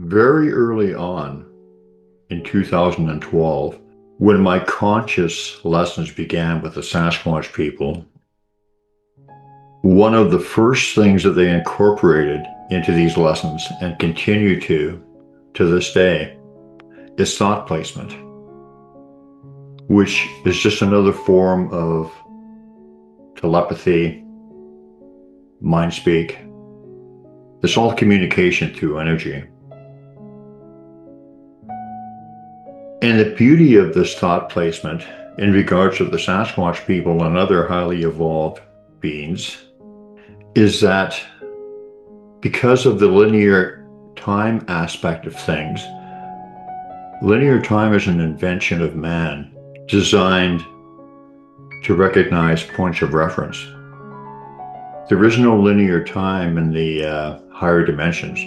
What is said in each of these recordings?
very early on in 2012, when my conscious lessons began with the Sasquatch people, one of the first things that they incorporated into these lessons and continue to this day is thought placement, which is just another form of telepathy, mind speak. It's all communication through energy. And the beauty of this thought placement in regards to the Sasquatch people and other highly evolved beings is that because of the linear time aspect of things, linear time is an invention of man designed to recognize points of reference. There is no linear time in the higher dimensions.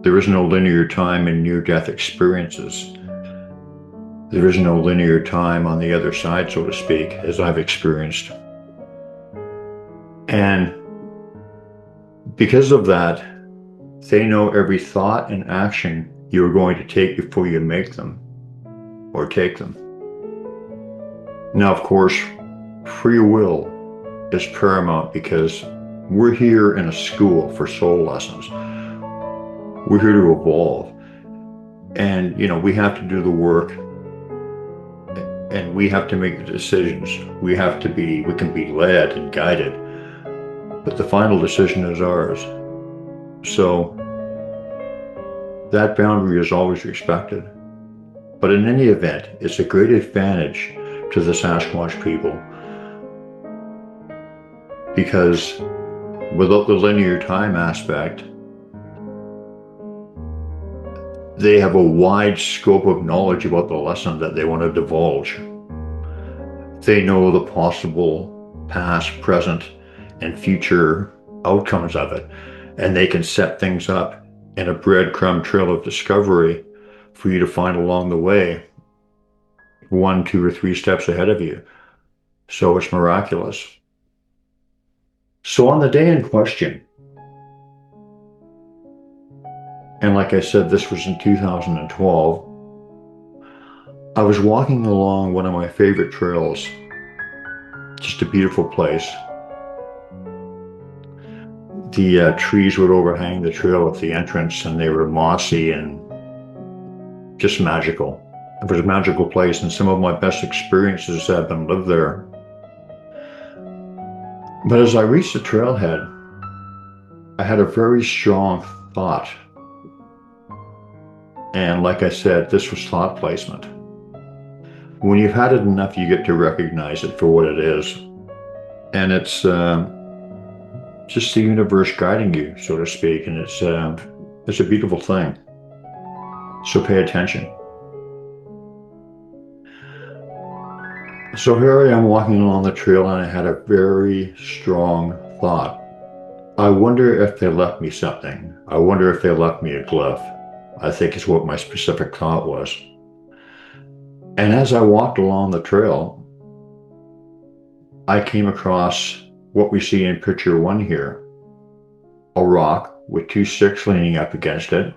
There is no linear time in near-death experiences. There is no linear time on the other side, so to speak, as I've experienced. And because of that, they know every thought and action you're going to take before you make them or take them. Now, of course, free will is paramount because we're here in a school for soul lessons. We're here to evolve. And, we have to do the work and we have to make the decisions. We can be led and guided, but the final decision is ours. So that boundary is always respected. But in any event, it's a great advantage to the Sasquatch people because without the linear time aspect, they have a wide scope of knowledge about the lesson that they want to divulge. They know the possible past, present, and future outcomes of it, and they can set things up in a breadcrumb trail of discovery for you to find along the way, 1, 2, or 3 steps ahead of you. So it's miraculous. So on the day in question, and like I said, this was in 2012, I was walking along one of my favorite trails, just a beautiful place. The trees would overhang the trail at the entrance and they were mossy and just magical. It was a magical place and some of my best experiences have been lived there. But as I reached the trailhead, I had a very strong thought. And like I said, this was thought placement. When you've had it enough, you get to recognize it for what it is. And it's just the universe guiding you, so to speak. And it's a beautiful thing. So pay attention. So here I am walking along the trail and I had a very strong thought. I wonder if they left me something. I wonder if they left me a glyph. I think is what my specific thought was. And as I walked along the trail, I came across what we see in picture 1 here, a rock with 2 sticks leaning up against it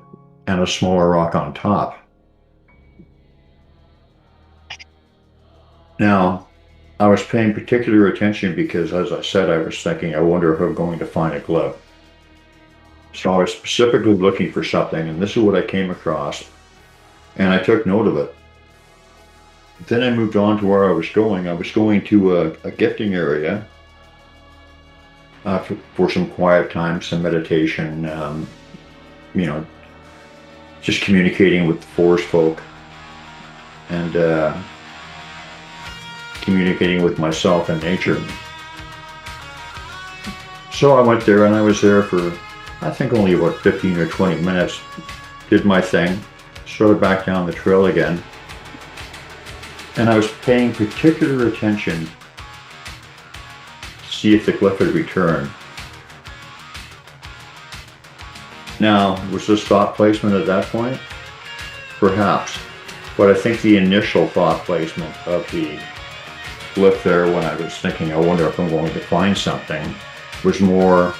and a smaller rock on top. Now, I was paying particular attention because, as I said, I was thinking, I wonder if I'm going to find a glyph. So I was specifically looking for something, and this is what I came across, and I took note of it. Then I moved on to where I was going. I was going to a gifting area for some quiet time, some meditation, just communicating with the forest folk and communicating with myself and nature. So I went there and I was there for I think only about 15 or 20 minutes, did my thing, started back down the trail again, and I was paying particular attention to see if the glyph had returned. Now, was this thought placement at that point? Perhaps, but I think the initial thought placement of the glyph there when I was thinking, I wonder if I'm going to find something, was more,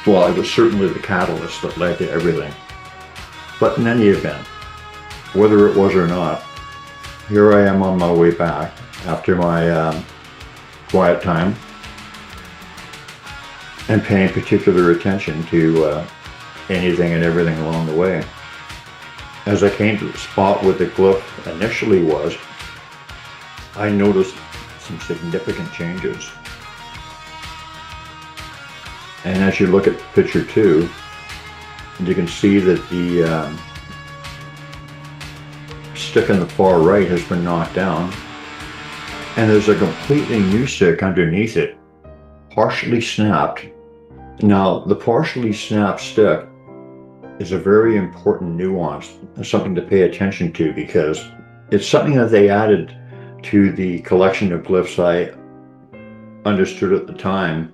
well, it was certainly the catalyst that led to everything. But in any event, whether it was or not, here I am on my way back after my quiet time and paying particular attention to anything and everything along the way. As I came to the spot where the glyph initially was, I noticed some significant changes. And as you look at picture 2, you can see that the stick on the far right has been knocked down, and there's a completely new stick underneath it, partially snapped. Now, the partially snapped stick is a very important nuance, something to pay attention to, because it's something that they added to the collection of glyphs I understood at the time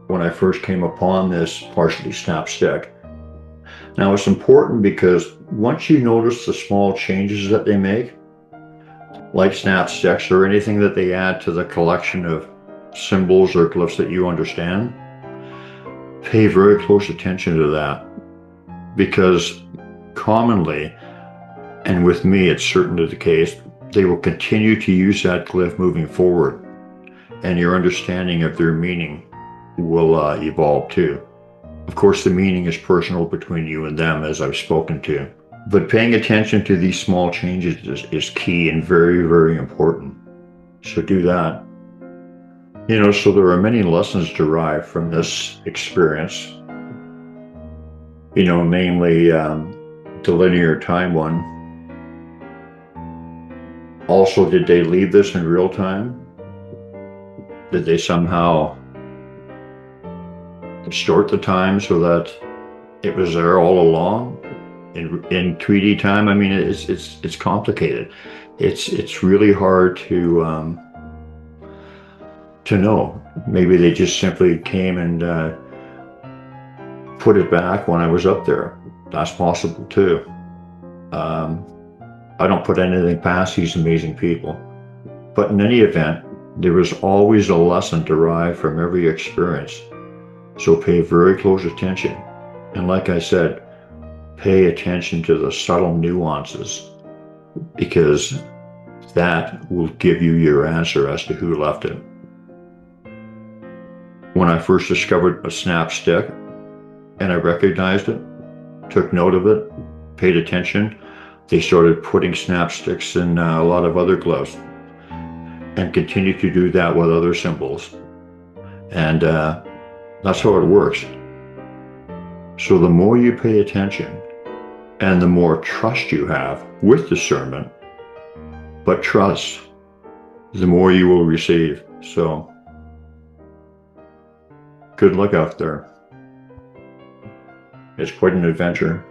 when I first came upon this partially snapped stick. Now, it's important because once you notice the small changes that they make, like snap sticks or anything that they add to the collection of symbols or glyphs that you understand, pay very close attention to that, because commonly, and with me it's certainly the case, they will continue to use that glyph moving forward, and your understanding of their meaning will evolve too. Of course, the meaning is personal between you and them, as I've spoken to, but paying attention to these small changes is key and very, very important. So do that. So there are many lessons derived from this experience, namely the linear time one. Also, did they leave this in real time? Did they somehow distort the time so that it was there all along in 3D time? I mean, it's complicated. It's really hard to know. Maybe they just simply came and put it back when I was up there. That's possible too. I don't put anything past these amazing people. But in any event, there is always a lesson derived from every experience. So pay very close attention. And like I said, pay attention to the subtle nuances, because that will give you your answer as to who left it. When I first discovered a snap stick and I recognized it, took note of it, paid attention, they started putting snap sticks in a lot of other glyphs, and continue to do that with other symbols. And that's how it works. So the more you pay attention and the more trust you have with discernment, but trust, the more you will receive. So good luck out there. It's quite an adventure.